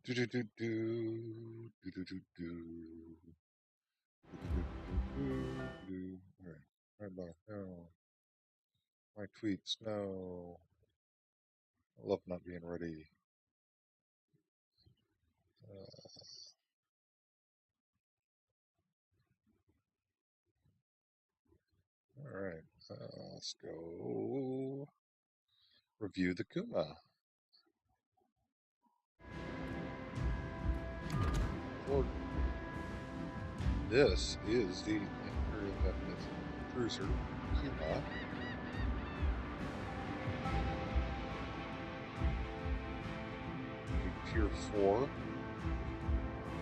Do do do do do do do do. All right. Right about no. My tweets, no. I love not being ready. All right. Let's go review the Kuma. This is the Imperial Japanese cruiser Kuma. A Tier 4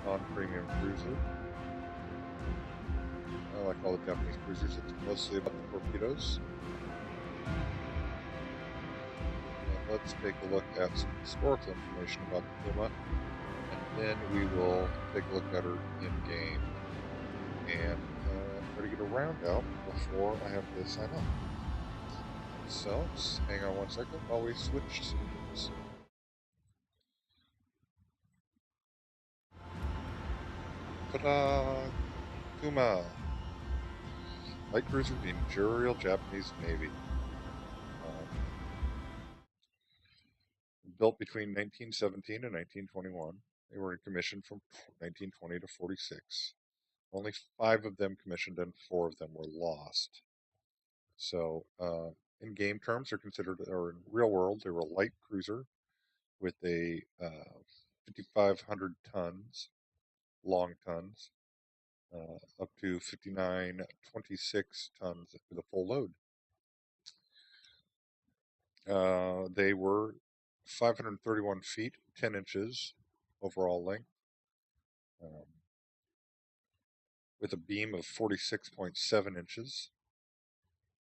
non-premium cruiser. Like all the Japanese cruisers, it's mostly about the torpedoes. And let's take a look at some historical information about the Kuma, and then we will take a look at her in game and try to get a round out before I have to sign off. So, just hang on one second while we switch scenes. Ta-da! Kuma! Light cruiser of the Imperial Japanese Navy. Built between 1917 and 1921. They were in commission from 1920 to 46. Only 5 of them commissioned and 4 of them were lost. So, in game terms, they're considered, or in real world, they were a light cruiser with a 5,500 tons, long tons, up to 5,926 tons with a full load. They were 531 feet, 10 inches overall length, with a beam of 46.7 inches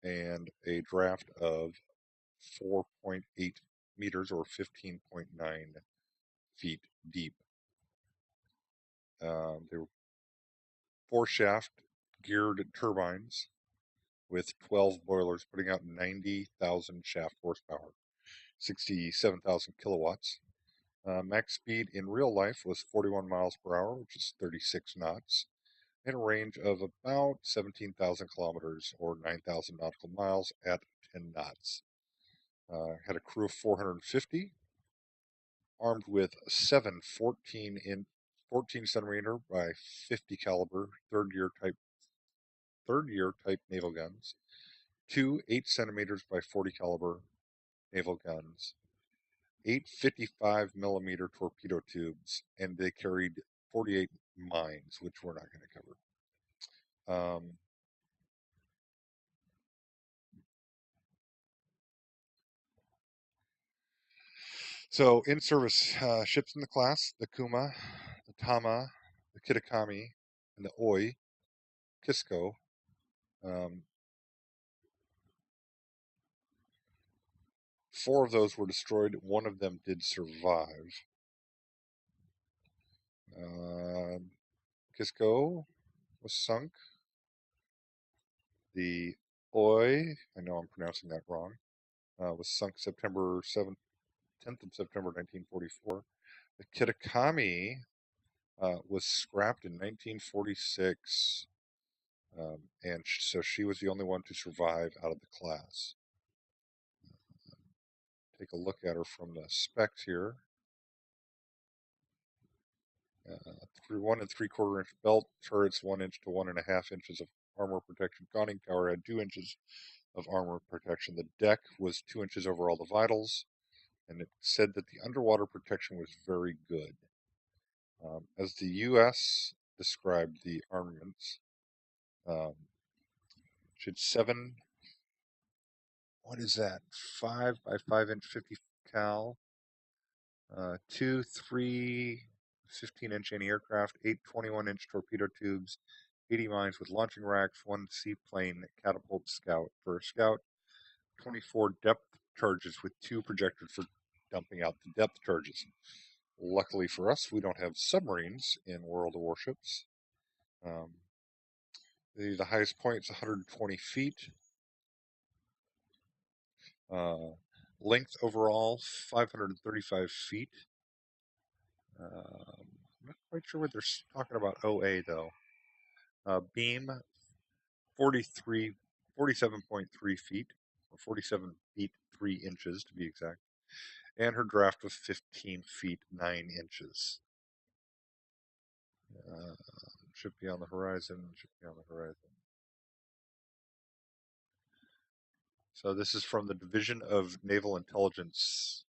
and a draft of 4.8 meters or 15.9 feet deep. They were 4-shaft geared turbines with 12 boilers putting out 90,000 shaft horsepower, 67,000 kilowatts. Max speed in real life was 41 miles per hour, which is 36 knots, and a range of about 17,000 kilometers or 9,000 nautical miles at 10 knots. Had a crew of 450, armed with 7 14 centimeter by 50 caliber third year type naval guns, 2 8 centimeters by 40 caliber naval guns, 8 55 millimeter torpedo tubes, and they carried 48 mines, which we're not going to cover. So in-service ships in the class: the Kuma, the Tama, the Kitakami, and the Oi, Kisco. 4 of those were destroyed. 1 of them did survive. Kisco was sunk. The Oi, I know I'm pronouncing that wrong, was sunk September 7th, 10th of September 1944. The Kitakami was scrapped in 1946, and so she was the only one to survive out of the class. Take a look at her from the specs here. 1 3/4 inch belt, turrets 1 inch to 1.5 inches of armor protection. Conning tower had 2 inches of armor protection. The deck was 2 inches over all the vitals, and it said that the underwater protection was very good. As the U.S. described the armaments, should 7, what is that, 5 by 5 inch 50 cal, 2, 3 15-inch anti-aircraft, 8 21-inch torpedo tubes, 80 mines with launching racks, 1 seaplane catapult scout for a scout, 24 depth charges with 2 projectors for dumping out the depth charges. Luckily for us, we don't have submarines in World of Warships. The highest point is 120 feet. Length overall, 535 feet. I'm not quite sure what they're talking about OA though. Beam 47.3 feet, or 47 feet 3 inches to be exact, and her draft was 15 feet 9 inches. Should be on the horizon. Should be on the horizon. So this is from the Division of Naval Intelligence.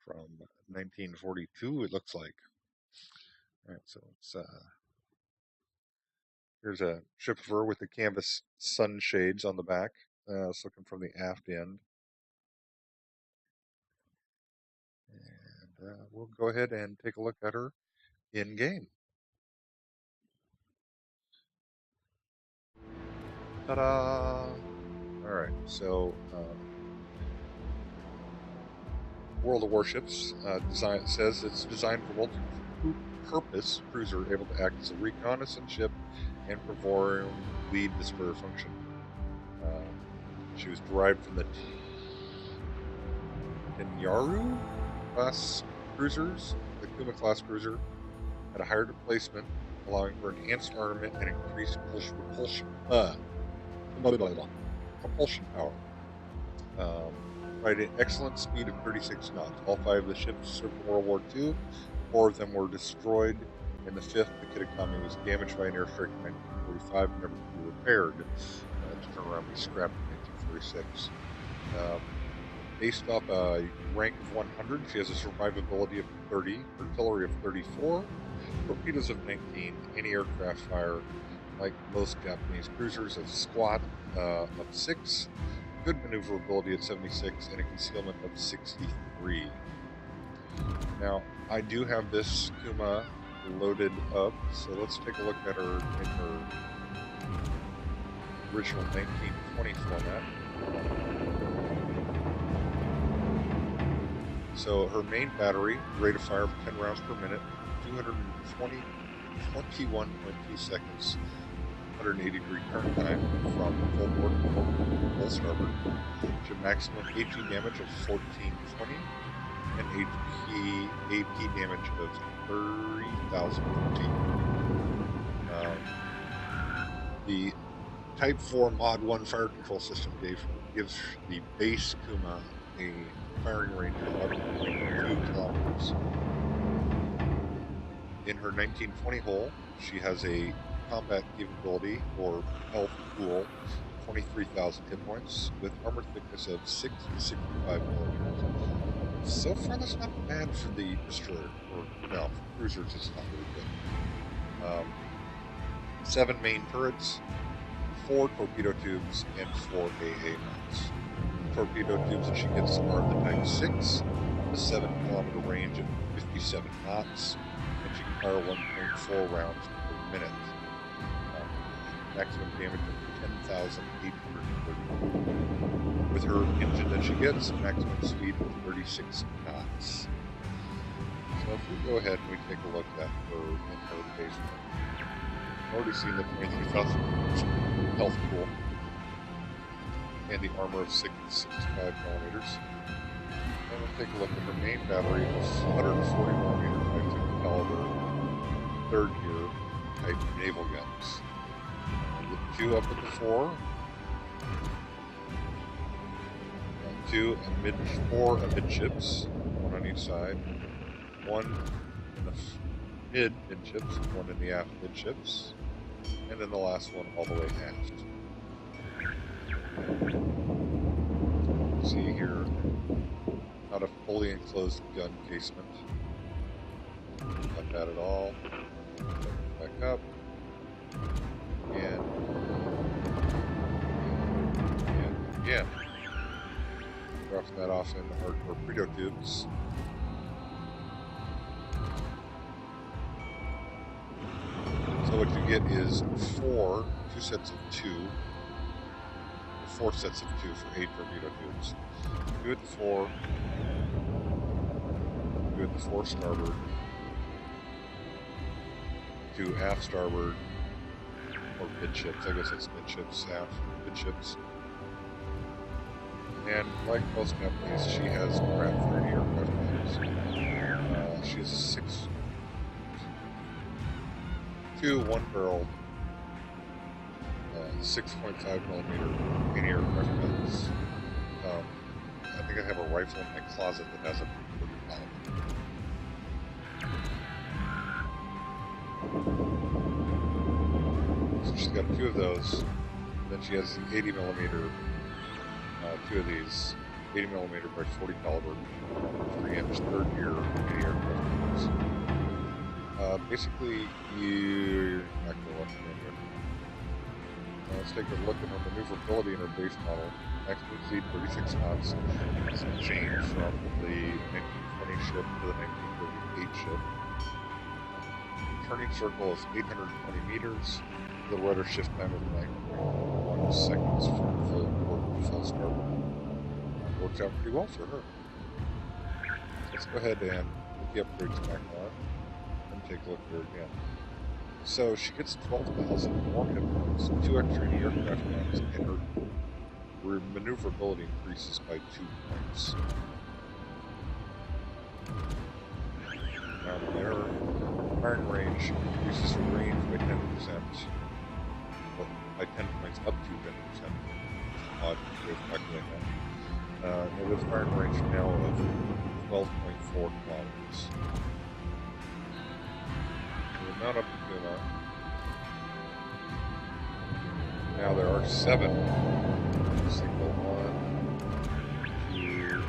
From 1942, it looks like. All right, so it's here's a ship of her with the canvas sunshades on the back. It's looking from the aft end. And we'll go ahead and take a look at her in game. Ta-da! All right, so World of Warships design says it's designed for multi-purpose cruiser able to act as a reconnaissance ship and perform lead destroyer function. She was derived from the Tenyaru class cruisers. The Kuma class cruiser had a higher displacement, allowing for enhanced armament and increased propulsion power. Right at excellent speed of 36 knots. All 5 of the ships served in World War II. 4 of them were destroyed, and the 5th, the Kitakami, was damaged by an airstrike in 1945 and never could be repaired. To turn around, be scrapped in 1946. Based off a rank of 100, she has a survivability of 30, artillery of 34, torpedoes of 19, anti-aircraft fire, like most Japanese cruisers, a squat of 6, good maneuverability at 76, and a concealment of 63. Now, I do have this Kuma loaded up, so let's take a look at her in her original 1920 format. So her main battery, rate of fire of 10 rounds per minute, 21.2 seconds, 180 degree turn time from full port to full starboard. She had maximum AP damage of 1420 and AP damage of 30,014. The Type 4 Mod 1 fire control system gives the base Kuma a firing range of 11.2 kilometers. In her 1920 hull, she has a combat capability, or health pool, 23,000 hit points, with armor thickness of 6 to 65 millimeters. So far, that's not bad for the destroyer, or no, for cruisers, it's not really good. 7 main turrets, 4 torpedo tubes, and 4 AA mounts. Torpedo tubes that she gets are the Type 6, a 7-kilometer range at 57 knots, and she can fire 1.4 rounds per minute. Maximum damage of 10,830. With her engine that she gets, maximum speed of 36 knots. So if we go ahead and we take a look at her in her base, I've already seen the 23,000 health pool and the armor of 6 to 65 millimeters. And we'll take a look at her main battery of 140 millimeter Type caliber 3rd gear type naval guns. With 2 up at the fore, 4 amidships, 1 on each side, 1 in the midships, 1 in the aft midships, and then the last one all the way aft. See here, not a fully enclosed gun casement. Not bad at all. Back up. And again. Drop that off in our torpedo tubes. So what you get is 2 sets of 2, 4 sets of 2 for 8 torpedo tubes. 2 at the fore, 2 at the fore starboard, 2 aft starboard, or midships. I guess it's midships, aft, midships. And like most companies, she has crap for any aircraft types. She has a 2 one-barreled 6.5 millimeter anti-aircraft guns. I think I have a rifle in my closet that has a pretty caliber. So she's got 2 of those. Then she has the 80 millimeter, 2 of these 80 millimeter by 40 caliber 3-inch third gear anti-aircraft guns. Basically, you're not going to want to remember. Let's take a look at her maneuverability in her base model. Maximum speed 36 knots. It's a change from the 1920 ship to the 1938 ship. Turning circle is 820 meters. The rudder shift time of 9.1 seconds from full port to full starboard. Works out pretty well for her. Let's go ahead and put the upgrades back on and take a look at her again. So she gets 12,000 more hit points, 2 extra aircraft guns, and her maneuverability increases by 2 points. Now her firing range increases her range by 10%, by 10 points up to 10%. Odd way of calculating that. With firing range now of 12.4 kilometers. We're not up to Kuma. Now there are 7. Single 1, 2.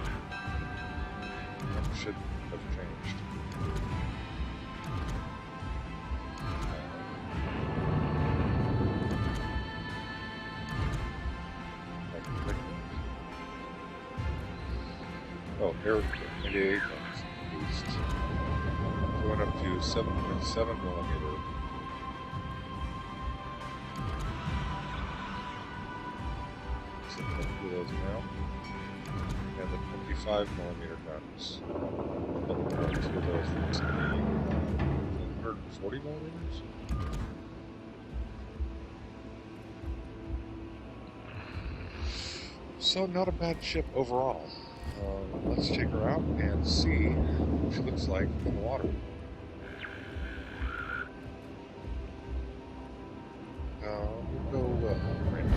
That should have changed. Oh, air 88 ones boost. Going up to 7.7 millimeter. So 2 of those now. And the 25 millimeter guns. 2 of those for 140 millimeters. So not a bad ship overall. Let's check her out and see what she looks like in the water. We'll go random.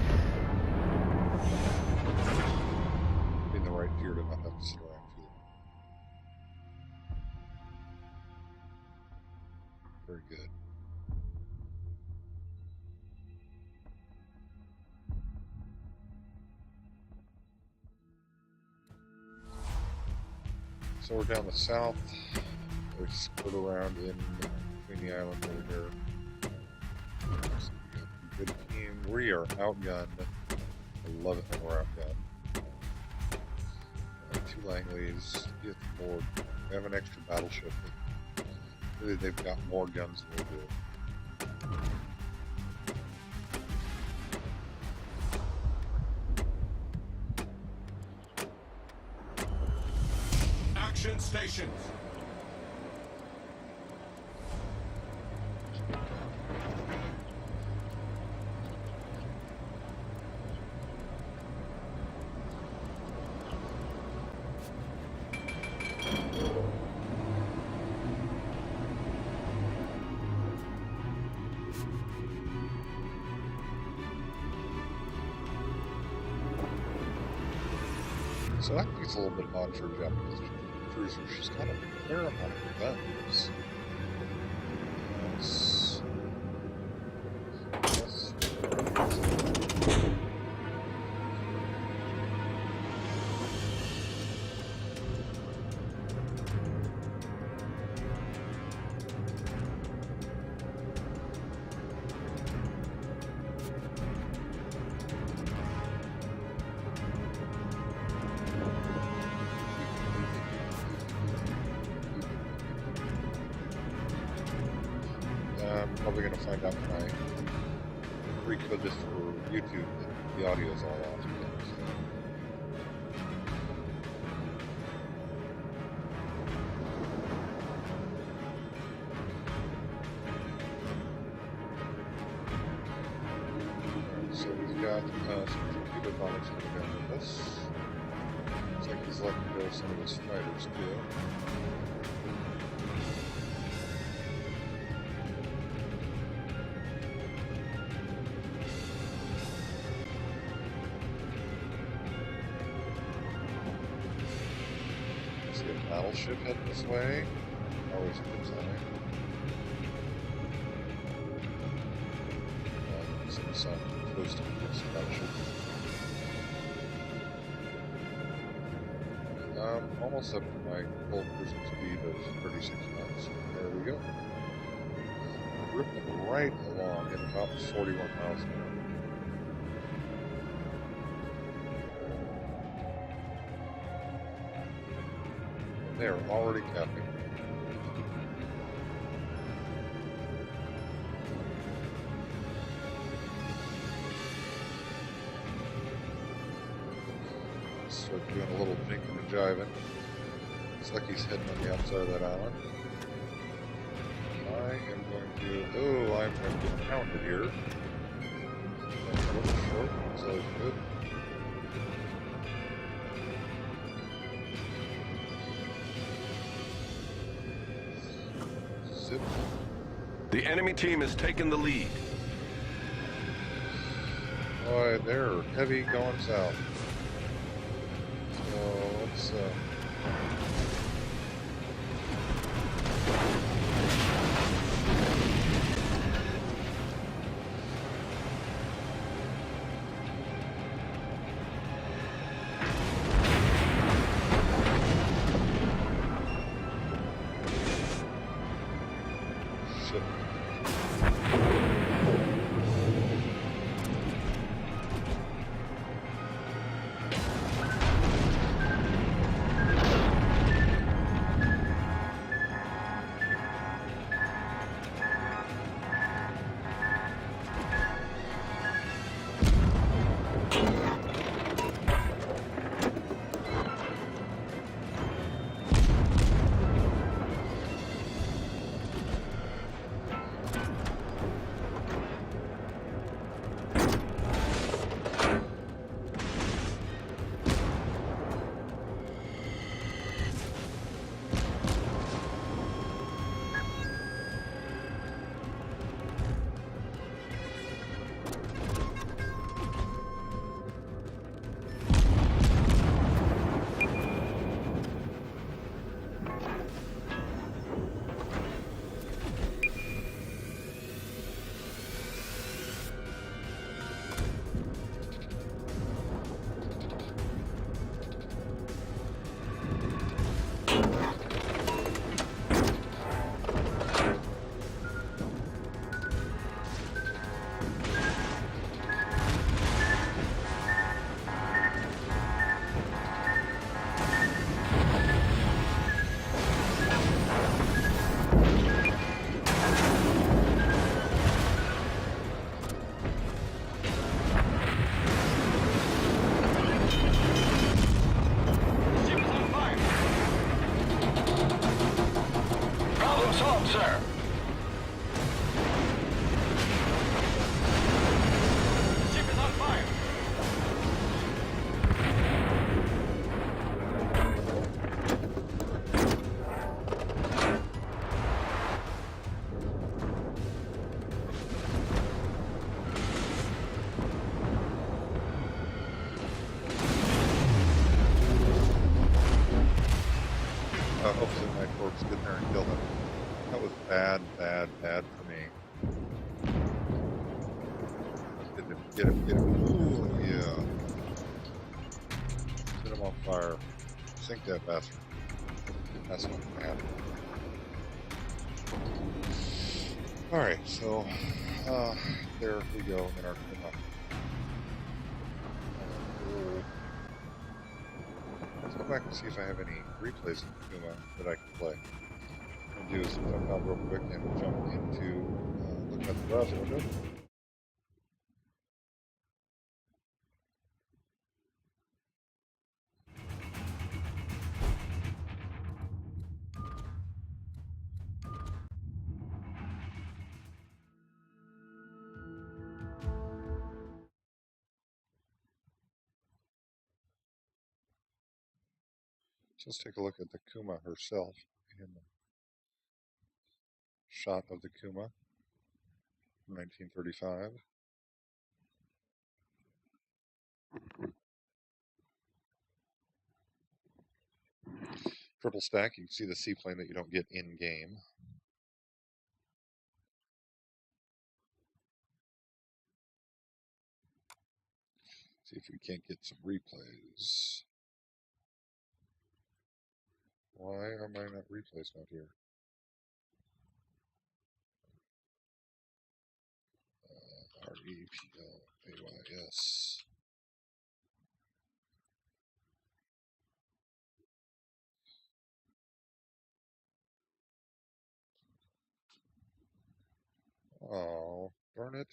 In the right gear to not have to sit around too long. Very good. So we're down the south. We skirt around in between the islands over here. So we got a good team. We are outgunned. I love it when we're outgunned. 2 Langleys. Get the board. We have an extra battleship. But really, they've got more guns than we do. Stations. So that gets a little bit odd for a Japanese cruiser. She's got a fair amount of guns. I'm probably going to find out when I recode this for YouTube that the audio is all off again. So we've got some torpedo bombers coming down with us. Looks like he's letting go of some of his fighters too. See a battleship heading this way. Always a good sign. Since I'm close to this battleship. I'm almost up to my full cruising speed of 36 knots. There we go. Ripping right along at about 41 miles an hour. And they are already capping. Start doing a little jinking and jiving. Looks like he's heading on the outside of that island. I am going to get pounded here. That's a little short, that's always good. Zip. The enemy team has taken the lead. Boy, they're heavy going south. So let's shit. Sir. Ship is on fire. Hopefully my corpse get there and kill him. That was bad for me. Get him. Ooh, yeah. Set him on fire. Sink that bastard. That's not gonna happen. Alright, so, there we go in our Kuma. Let's go back and see if I have any replays of Kuma that I can play. What I'm going to do is jump out real quick and jump into, look at the browser window. So let's take a look at the Kuma herself. And the shot of the Kuma from 1935. Triple stack, you can see the seaplane that you don't get in game. See if we can't get some replays. Why are my replays not here? REPLAYS. Oh, darn it.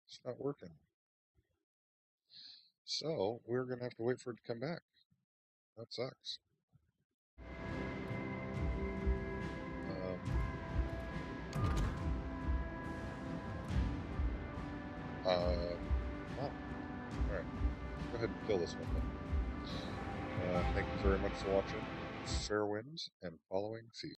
It's not working. So, we're going to have to wait for it to come back. That sucks. Well, alright. Go ahead and kill this one then. Thank you very much for watching. Fair winds and following seas.